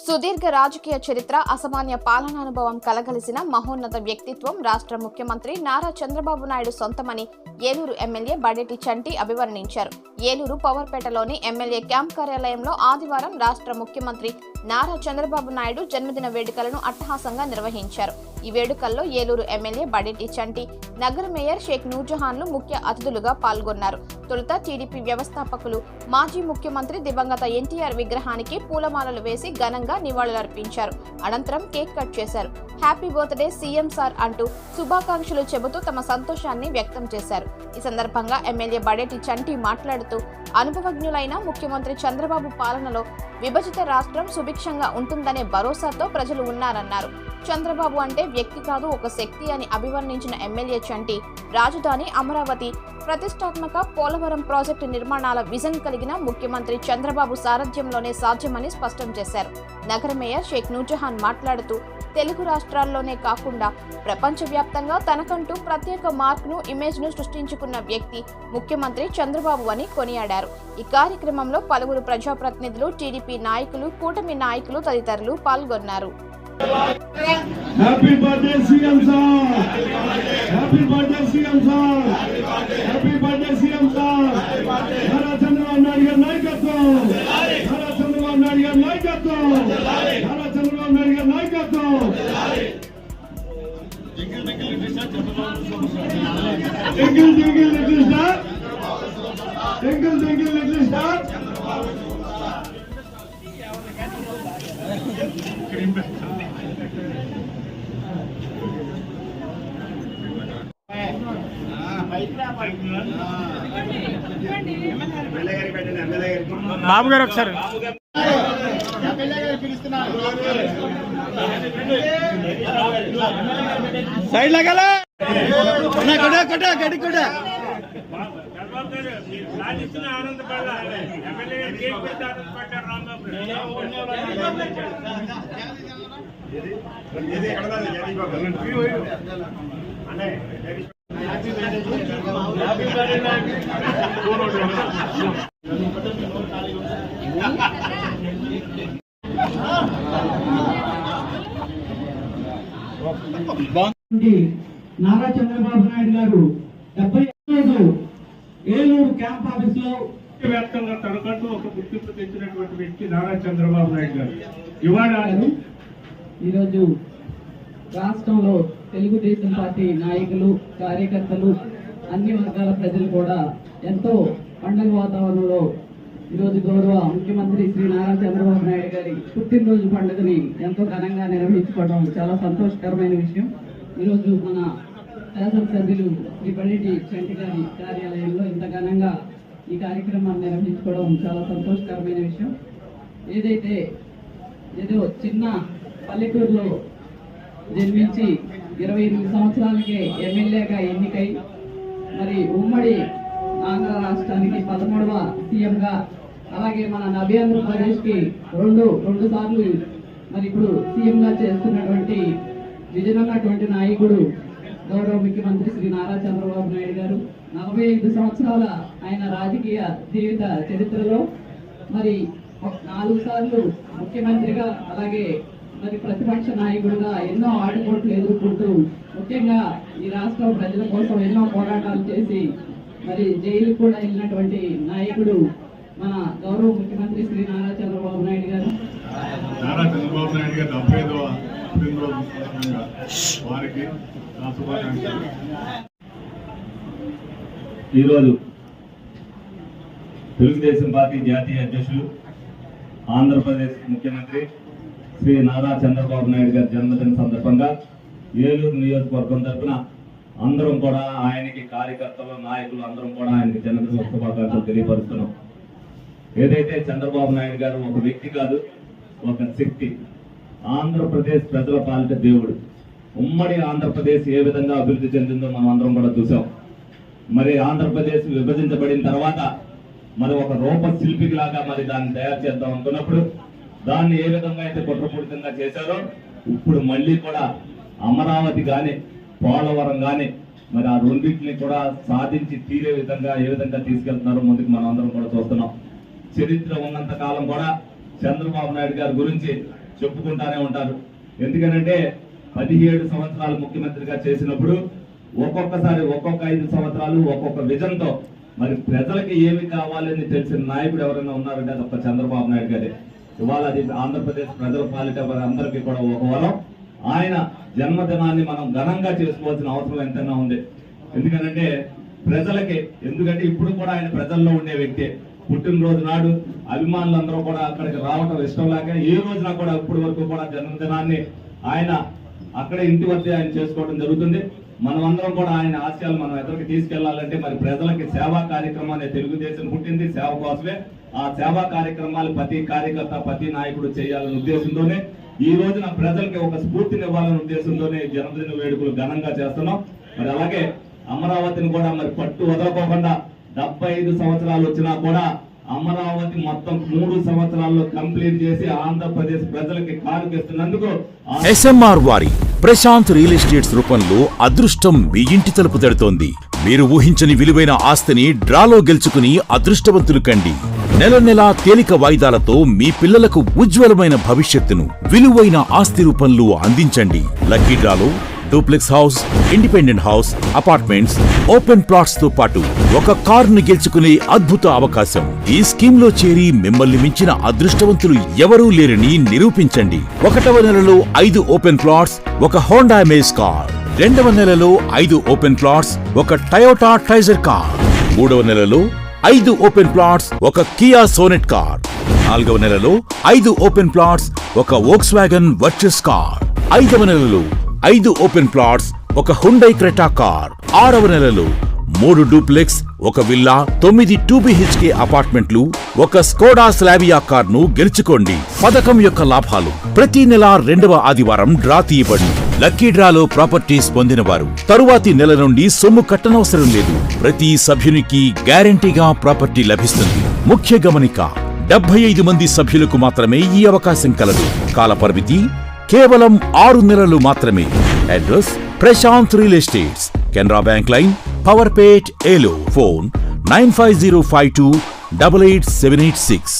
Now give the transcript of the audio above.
సుదీర్ఘ రాజకీయ చరిత్ర, అసామాన్య పాలనానుభవం కలగలిసిన మహోన్నత వ్యక్తిత్వం రాష్ట్ర ముఖ్యమంత్రి నారా చంద్రబాబు నాయుడు సొంతమని ఏలూరు ఎమ్మెల్యే బడేటి చంటి అభివర్ణించారు. ఏలూరు పవర్పేటలోని ఎమ్మెల్యే క్యాంప్ కార్యాలయంలో ఆదివారం రాష్ట్ర ముఖ్యమంత్రి నారా చంద్రబాబు నాయుడు జన్మదిన వేడుకలను అట్టహాసంగా నిర్వహించారు. ఈ వేడుకల్లో ఏలూరు ఎమ్మెల్యే బడేటి చంటి, నగర మేయర్ షేక్ నూర్జహాన్లు ముఖ్య అతిథులుగా పాల్గొన్నారు. తొలుత టీడీపీ వ్యవస్థాపకులు, మాజీ ముఖ్యమంత్రి దివంగత ఎన్టీఆర్ విగ్రహానికి పూలమాలలు వేసి ఘనంగా నివాళులర్పించారు. అనంతరం కేక్ కట్ చేశారు. హ్యాపీ బర్త్డే సీఎం సార్ అంటూ శుభాకాంక్షలు చెబుతూ తమ సంతోషాన్ని వ్యక్తం చేశారు. ఈ సందర్భంగా ఎమ్మెల్యే బడేటి చంటి మాట్లాడుతూ, అనుభవజ్ఞులైన ముఖ్యమంత్రి చంద్రబాబు పాలనలో విభజిత రాష్ట్రం సుభిక్షంగా ఉంటుందనే భరోసాతో ప్రజలు ఉన్నారన్నారు. చంద్రబాబు అంటే వ్యక్తి కాదు, ఒక శక్తి అని అభివర్ణించిన ఎమ్మెల్యే చంటి, రాజధాని అమరావతి, ప్రతిష్టాత్మక పోలవరం ప్రాజెక్టు నిర్మాణాల విజన్ కలిగిన ముఖ్యమంత్రి చంద్రబాబు సారథ్యంలోనే సాధ్యమని స్పష్టం చేశారు. నగర మేయర్ షేక్ నూర్జహాన్ మాట్లాడుతూ, తెలుగు రాష్ట్రాల్లోనే కాకుండా ప్రపంచవ్యాప్తంగా తనకంటూ ప్రత్యేక మార్క్ను, ఇమేజ్ను సృష్టించుకున్న వ్యక్తి ముఖ్యమంత్రి చంద్రబాబు అని కొనియాడారు. ఈ కార్యక్రమంలో పలువురు ప్రజాప్రతినిధులు, టీడీపీ నాయకులు, కూటమి నాయకులు తదితరులు పాల్గొన్నారు. Happy birthday CM sir, happy birthday CM sir, happy birthday CM sir. Nara Chandrababu Naidu గారి నాయకత్వం, నారా చంద్రబాబు నాయుడు గారి నాయకత్వం, నారా చంద్రబాబు నాయుడు గారి నాయకత్వం. Jingle jingle little star, jingle jingle little star, jingle jingle little star. Babu గారు ఒకసారి సైడ్ లగాల గడి కూడా నారా చంద్రబాబు నాయుడు గారు 75 ఏలూరు క్యాంప్ ఆఫీస్ లో వ్యాప్తంగా తనకంటూ ఒక గుర్తింపు తెచ్చినటువంటి వ్యక్తి నారా చంద్రబాబు నాయుడు గారు. ఇవాళ ఈరోజు రాష్ట్రంలో తెలుగుదేశం పార్టీ నాయకులు, కార్యకర్తలు, అన్ని వర్గాల ప్రజలు కూడా ఎంతో పండుగ వాతావరణంలో ఈరోజు గౌరవ ముఖ్యమంత్రి శ్రీ నారా చంద్రబాబు నాయుడు గారి పుట్టినరోజు పండుగని ఎంతో ఘనంగా నిర్వహించుకోవడం చాలా సంతోషకరమైన విషయం. ఈరోజు మన శాసనసభ్యులు శ్రీ బడేటి చంటి గారి కార్యాలయంలో ఇంత ఘనంగా ఈ కార్యక్రమాన్ని నిర్వహించుకోవడం చాలా సంతోషకరమైన విషయం. ఏదో చిన్న పల్లెటూరులో జన్మించి 28 సంవత్సరాలకే ఎమ్మెల్యేగా ఎన్నికై మరి ఉమ్మడి ఆంధ్ర రాష్ట్రానికి 13వ సీఎంగా, అలాగే మన నవ్య ఆంధ్రప్రదేశ్కి రెండు సార్లు మరి ఇప్పుడు సీఎంగా చేస్తున్నటువంటి విజయనటువంటి నాయకుడు గౌరవ ముఖ్యమంత్రి శ్రీ నారా చంద్రబాబు నాయుడు గారు 45 సంవత్సరాల ఆయన రాజకీయ జీవిత చరిత్రలో మరి 4 సార్లు ముఖ్యమంత్రిగా, అలాగే మరి ప్రతిపక్ష నాయకుడిగా ఎన్నో ఆటుపోట్లు ఎదుర్కొంటూ ముఖ్యంగా ఈ రాష్ట్ర ప్రజల కోసం ఎన్నో పోరాటాలు చేసి మరి జైలు కూడా వెళ్ళినటువంటి నాయకుడు మన గౌరవ ముఖ్యమంత్రి శ్రీ నారా చంద్రబాబు నాయుడు గారు. నారా చంద్రబాబు నాయుడు గారు 75వ పుట్టినరోజు సందర్భంగా వారికి నా శుభాకాంక్షలు. ఈరోజు తెలుగుదేశం పార్టీ జాతీయ అధ్యక్షులు, ఆంధ్రప్రదేశ్ ముఖ్యమంత్రి శ్రీ నారా చంద్రబాబు నాయుడు గారి జన్మదిన సందర్భంగా ఏలూరు నియోజకవర్గం తరఫున అందరం కూడా ఆయనకి, కార్యకర్తలు, నాయకులు అందరం కూడా ఆయనకి జన్మదిన శుభాకాంక్షలు తెలియపరుస్తున్నాం. ఏదైతే చంద్రబాబు నాయుడు గారు ఒక వ్యక్తి కాదు, ఒక శక్తి. ఆంధ్రప్రదేశ్ ప్రజల పాలిట దేవుడు. ఉమ్మడి ఆంధ్రప్రదేశ్ ఏ విధంగా అభివృద్ధి చెందిందో మనం అందరం కూడా చూసాం. మరి ఆంధ్రప్రదేశ్ విభజించబడిన తర్వాత మరి ఒక రూపశిల్పికి లాగా మరి దాన్ని తయారు చేద్దాం అనుకున్నప్పుడు దాన్ని ఏ విధంగా అయితే కుట్రపూరితంగా చేశారో ఇప్పుడు మళ్ళీ కూడా అమరావతి కానీ పోలవరం కానీ మరి ఆ రెండింటిని కూడా సాధించి తీరే విధంగా ఏ విధంగా తీసుకెళ్తున్నారో ముందుకు మనం అందరం కూడా చూస్తున్నాం. చరిత్ర ఉన్నంత కాలం కూడా చంద్రబాబు నాయుడు గారి గురించి చెప్పుకుంటానే ఉంటారు. ఎందుకనంటే 17 సంవత్సరాలు ముఖ్యమంత్రిగా చేసినప్పుడు ఒక్కొక్కసారి ఒక్కొక్క 5 సంవత్సరాలు ఒక్కొక్క విజన్తో మరి ప్రజలకి ఏమి కావాలని తెలిసిన నాయకుడు ఎవరైనా ఉన్నారంటే అది ఒక్క చంద్రబాబు నాయుడు గారే. ఇవాళ అది ఆంధ్రప్రదేశ్ ప్రజల పాలిట అందరికీ కూడా ఒక వరం. ఆయన జన్మదినాన్ని మనం ఘనంగా చేసుకోవాల్సిన అవసరం ఎంతైనా ఉంది. ఎందుకంటే ప్రజలకి, ఎందుకంటే ఇప్పుడు కూడా ఆయన ప్రజల్లో ఉండే వ్యక్తి. పుట్టినరోజు నాడు అభిమానులందరూ కూడా అక్కడికి రావడం ఇష్టం లేక ఏ రోజున కూడా ఇప్పటి వరకు కూడా జన్మదినాన్ని ఆయన అక్కడ ఇంటి వద్దే ఆయన చేసుకోవడం జరుగుతుంది. మనమందరం కూడా ఆయన ఆశయాలు మనం ఎదురుకి తీసుకెళ్లాలంటే మరి ప్రజలకి సేవా కార్యక్రమాన్ని తెలుగుదేశం పుట్టింది సేవ కోసమే. ఆ సేవా కార్యక్రమాలు ప్రతి కార్యకర్త ప్రతి నాయకుడు చేయాలనే ఉద్దేశంతోనే ఈ రోజున ప్రజలకి ఒక స్ఫూర్తిని ఇవ్వాలనే ఉద్దేశంతోనే జన్మదిన వేడుకలు ఘనంగా చేస్తున్నాం. మరి అలాగే అమరావతిని కూడా మరి పట్టు వదలకోకుండా 75 సంవత్సరాలు వచ్చినా కూడా అమరావతి మొత్తం 3 సంవత్సరాల్లో కంప్లీట్ చేసి ఆంధ్రప్రదేశ్ ప్రజలకి కానుకిస్తున్నందుకు ఎస్ఎంఆర్ వారి ప్రశాంత్ రియల్ ఎస్టేట్స్ రూపంలో అదృష్టం మీ ఇంటి తలుపు తడుతోంది. మీరు ఊహించని విలువైన ఆస్తిని డ్రాలో గెలుచుకుని అదృష్టవంతులు కండి. నెల నెలా తేలిక వాయిదాలతో మీ పిల్లలకు ఉజ్వలమైన భవిష్యత్తును విలువైన ఆస్తి రూపంలో అందించండి. లక్కీ డ్రాలో duplex house, independent house, apartments, open plots తో పాటు ఒక కారును గెలుచుకునే అద్భుత అవకాశం. ఈ స్కీమ్ లో చేరి మిమ్మల్ని మించిన అదృష్టవంతులు ఎవరూ లేరని నిరూపించండి. 1వ నెలలో 5 ఓపెన్ ప్లాట్స్, ఒక హోండా అమేజ్ కార్. 2వ నెలలో 5 ఓపెన్ ప్లాట్స్, ఒక టయోటా ట్రైజర్ కార్. 3వ నెలలో 5 ఓపెన్ ప్లాట్స్, ఒక కియా సోనెట్ కార్. 4వ నెలలో 5 ఓపెన్ ప్లాట్స్, ఒక వోక్స్వాగన్ వర్చస్ కార్. 5వ నెలలో 5 ఓపెన్ ప్లాట్స్, ఒక హుండై క్రెటా కార్. 6వ నెలలో 3 డూప్లెక్స్, ఒక విల్లా, 9 2BHK అపార్ట్మెంట్లు, ఒక స్కోడా స్లావియా కార్ను గెలుచుకోండి. పథకం యొక్క లాభాలు: ప్రతి నెల 2వ ఆదివారం డ్రా తీయబడి లక్కీ డ్రాలో ప్రాపర్టీస్ పొందినవారు తరువాతి నెల నుండి సొమ్ము కట్టనవసరం లేదు. ప్రతి సభ్యునికి గ్యారంటీగా ప్రాపర్టీ లభిస్తుంది. ముఖ్య గమనిక: 75 మంది సభ్యులకు మాత్రమే ఈ అవకాశం కలదు. కాల పరిమితి కేవలం 6 నెలలు మాత్రమే. Address: Prashant real estates, Canara bank line, Powerpet, Eluru. Phone 9505288786.